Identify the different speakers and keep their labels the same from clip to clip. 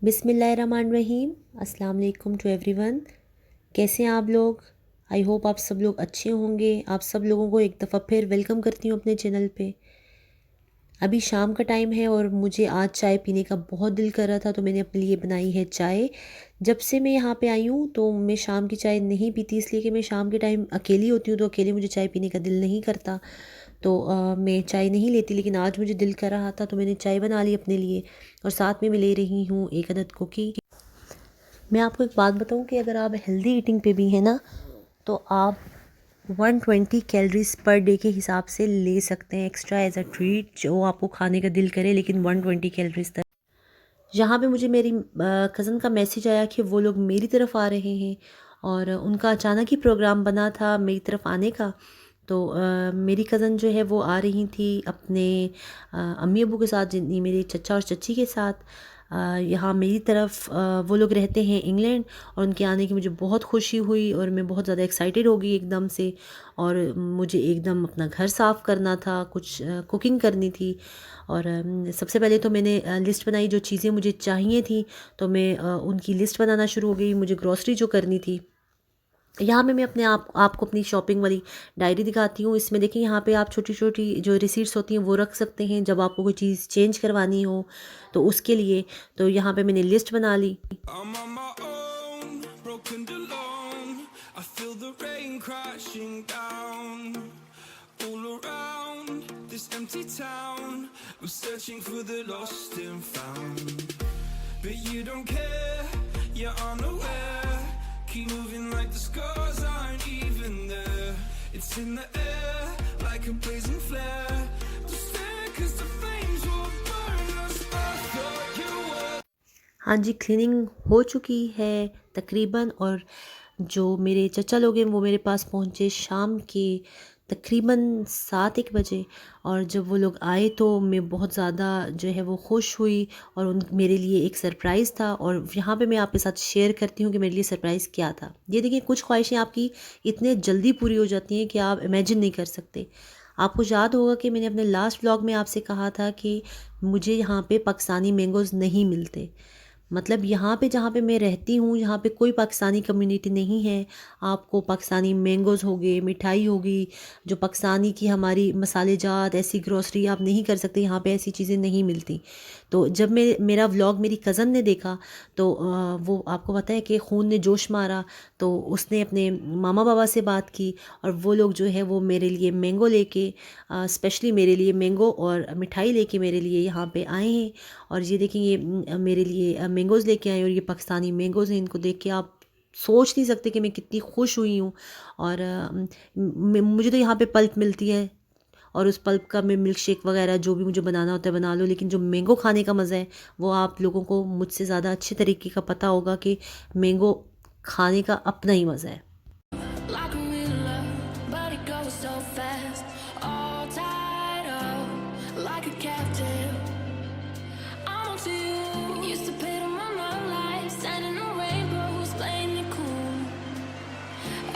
Speaker 1: बिस्मिल्लाहिर्रहमानिर्रहीम। अस्सलाम वालेकुम टू एवरीवन। कैसे हैं आप लोग? आई होप आप सब लोग अच्छे होंगे। आप सब लोगों को एक दफ़ा फिर वेलकम करती हूँ अपने चैनल पे। अभी शाम का टाइम है और मुझे आज चाय पीने का बहुत दिल कर रहा था, तो मैंने अपने लिए बनाई है चाय। जब से मैं यहाँ पे आई हूँ तो मैं शाम की चाय नहीं पीती, इसलिए कि मैं शाम के टाइम अकेली होती हूँ, तो अकेले मुझे चाय पीने का दिल नहीं करता। तो मैं चाय नहीं लेती, लेकिन आज मुझे दिल कर रहा था तो मैंने चाय बना ली अपने लिए और साथ में मैं ले रही हूँ एक अदद कुकी। मैं आपको एक बात बताऊं कि अगर आप हेल्दी ईटिंग पे भी हैं ना, तो आप 120 कैलोरीज पर डे के हिसाब से ले सकते हैं एक्स्ट्रा एज अ ट्रीट, जो आपको खाने का दिल करे, लेकिन 120 कैलोरीज तक। यहाँ पे मुझे मेरी कज़न का मैसेज आया कि वो लोग मेरी तरफ आ रहे हैं और उनका अचानक ही प्रोग्राम बना था मेरी तरफ आने का। तो मेरी कज़न जो है वो आ रही थी अपने अम्मी अबू के साथ, जिन्हें मेरे चचा और चची के साथ। यहाँ मेरी तरफ वो लोग रहते हैं इंग्लैंड, और उनके आने की मुझे बहुत खुशी हुई और मैं बहुत ज़्यादा एक्साइटेड हो गई एकदम से। और मुझे एकदम अपना घर साफ़ करना था, कुछ कुकिंग करनी थी। और सबसे पहले तो मैंने लिस्ट बनाई जो चीज़ें मुझे चाहिए थी, तो मैं उनकी लिस्ट बनाना शुरू हो गई, मुझे ग्रॉसरी जो करनी थी। यहाँ पे मैं अपने आपको अपनी शॉपिंग वाली डायरी दिखाती हूँ। इसमें देखिए, यहाँ पे आप छोटी छोटी जो रिसीट्स होती हैं वो रख सकते हैं जब आपको कोई चीज़ चेंज करवानी हो, तो उसके लिए। तो यहाँ पे मैंने लिस्ट बना ली।
Speaker 2: I'm on my own, broken and alone. I feel the rain crashing down all around this empty town. I'm searching for the lost and found, but you don't care, you're unaware. Keep moving like the scars aren't even there. It's in the air like a blazing flare. Don't stare 'cause the flames will burn us. I thought you were.
Speaker 1: हाँ जी, cleaning हो चुकी है तकरीबन। और जो मेरे चचा लोग हैं वो मेरे पास पहुँचे शाम के तकरीबन 7-1 बजे। और जब वो लोग आए तो मैं बहुत ज़्यादा जो है वो खुश हुई, और उन मेरे लिए एक सरप्राइज़ था। और यहाँ पे मैं आपके साथ शेयर करती हूँ कि मेरे लिए सरप्राइज़ क्या था। ये देखिए, कुछ ख्वाहिशें आपकी इतने जल्दी पूरी हो जाती हैं कि आप इमेजिन नहीं कर सकते। आपको याद होगा कि मैंने अपने लास्ट व्लॉग में आपसे कहा था कि मुझे यहाँ पे पाकिस्तानी मैंगोज़ नहीं मिलते। मतलब यहाँ पे जहाँ पे मैं रहती हूँ, यहाँ पे कोई पाकिस्तानी कम्युनिटी नहीं है। आपको पाकिस्तानी मैंगोज़ हो गए, मिठाई होगी, जो पाकिस्तानी की हमारी मसाले जात ऐसी ग्रॉसरी आप नहीं कर सकते, यहाँ पे ऐसी चीज़ें नहीं मिलती। तो जब मेरा व्लॉग मेरी कज़न ने देखा, तो वो आपको पता है कि खून ने जोश मारा, तो उसने अपने मामा बाबा से बात की, और वो लोग जो है वो मेरे लिए मैंगो लेके, स्पेशली मेरे लिए मैंगो और मिठाई लेके मेरे लिए यहाँ पे आए हैं। और ये देखिए, ये मेरे लिए मैंगोज़ लेके आए, और ये पाकिस्तानी मैंगोज़ हैं। इनको देख के आप सोच नहीं सकते कि मैं कितनी खुश हुई हूँ। और मुझे तो यहाँ पे पल्प मिलती है, और उस पल्प का मैं मिल्क शेक वगैरह जो भी मुझे बनाना होता है बना लो, लेकिन जो मैंगो खाने का मज़ा है वो आप लोगों को मुझसे ज़्यादा अच्छे तरीके का पता होगा कि मैंगो खाने का अपना ही मज़ा है।
Speaker 2: Like I'm in love, but it goes so fast. All tied up, like a captive. I'm on to you. Used to pay to my love life, standing on rainbows, playing it cool.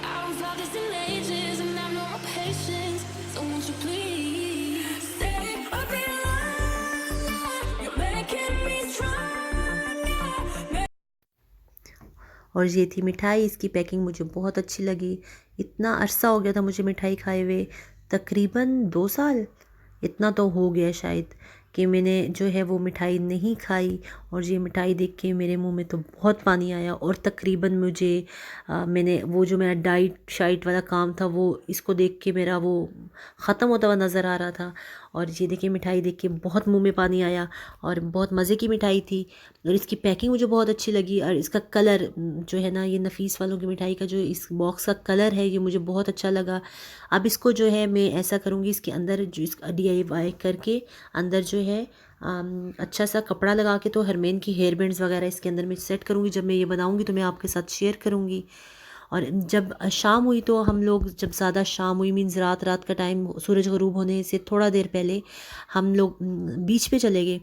Speaker 2: I haven't felt this in ages, and I've no more patience. So won't you please stay a bit longer? You're making me stronger.
Speaker 1: और ये थी मिठाई, इसकी packing मुझे बहुत अच्छी लगी। इतना अरसा हो गया था मुझे मिठाई खाए हुए, तकरीबन 2 साल, इतना तो हो गया शायद, कि मैंने जो है वो मिठाई नहीं खाई। और ये मिठाई देख के मेरे मुंह में तो बहुत पानी आया। और तकरीबन मुझे मैंने वो जो मेरा डाइट शाइट वाला काम था, वो इसको देख के मेरा वो ख़त्म होता हुआ नज़र आ रहा था। और ये देखिए, मिठाई देख के बहुत मुंह में पानी आया, और बहुत मज़े की मिठाई थी। और इसकी पैकिंग मुझे बहुत अच्छी लगी, और इसका कलर जो है ना, ये नफीस वालों की मिठाई का जो इस बॉक्स का कलर है, ये मुझे बहुत अच्छा लगा। अब इसको जो है मैं ऐसा करूँगी, इसके अंदर जो इसका DIY करके अंदर जो है अच्छा सा कपड़ा लगा के, तो हरमेन की हेयर बैंड्स वगैरह इसके अंदर मैं सेट करूँगी। जब मैं ये बनाऊँगी तो मैं आपके साथ शेयर करूँगी। और जब शाम हुई तो हम लोग, जब ज़्यादा शाम हुई मीन्स रात रात का टाइम, सूरज गरूब होने से थोड़ा देर पहले हम लोग बीच पे चले गए।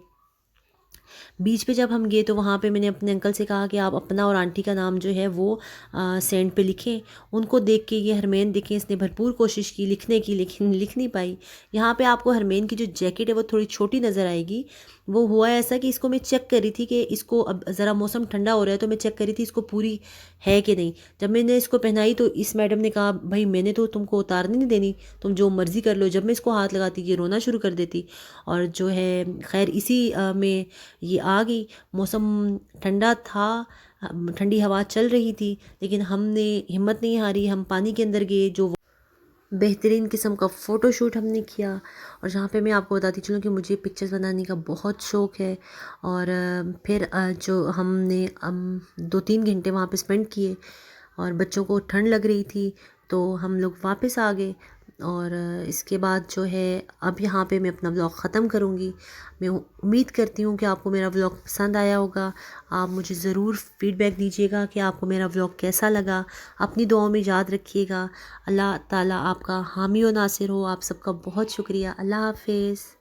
Speaker 1: बीच पे जब हम गए तो वहाँ पे मैंने अपने अंकल से कहा कि आप अपना और आंटी का नाम जो है वो सेंड पे लिखें। उनको देख के ये हरमेन देखें, इसने भरपूर कोशिश की लिखने की, लेकिन लिख नहीं पाई। यहाँ पे आपको हरमेन की जो जैकेट है वो थोड़ी छोटी नज़र आएगी, वो हुआ ऐसा कि इसको मैं चेक कर रही थी कि इसको अब ज़रा मौसम ठंडा हो रहा है तो मैं चेक कर रही थी इसको पूरी है कि नहीं। जब मैंने इसको पहनाई तो इस मैडम ने कहा भाई मैंने तो तुमको उतारने नहीं देनी, तुम जो मर्ज़ी कर लो। जब मैं इसको हाथ लगाती ये रोना शुरू कर देती। और जो है खैर इसी में ये आ गई। मौसम ठंडा था, ठंडी हवा चल रही थी, लेकिन हमने हिम्मत नहीं हारी। हम पानी के अंदर गए, जो बेहतरीन किस्म का फ़ोटोशूट हमने किया। और जहाँ पे मैं आपको बताती चलूँ कि मुझे पिक्चर्स बनाने का बहुत शौक़ है। और फिर जो हमने 2-3 घंटे वहाँ पे स्पेंड किए और बच्चों को ठंड लग रही थी तो हम लोग वापस आ गए। और इसके बाद जो है अब यहाँ पे मैं अपना व्लॉग ख़त्म करूँगी। मैं उम्मीद करती हूँ कि आपको मेरा व्लॉग पसंद आया होगा। आप मुझे ज़रूर फ़ीडबैक दीजिएगा कि आपको मेरा व्लॉग कैसा लगा। अपनी दुआओं में याद रखिएगा। अल्लाह ताला आपका हामी और नासिर हो। आप सबका बहुत शुक्रिया। अल्लाह हाफ़िज़।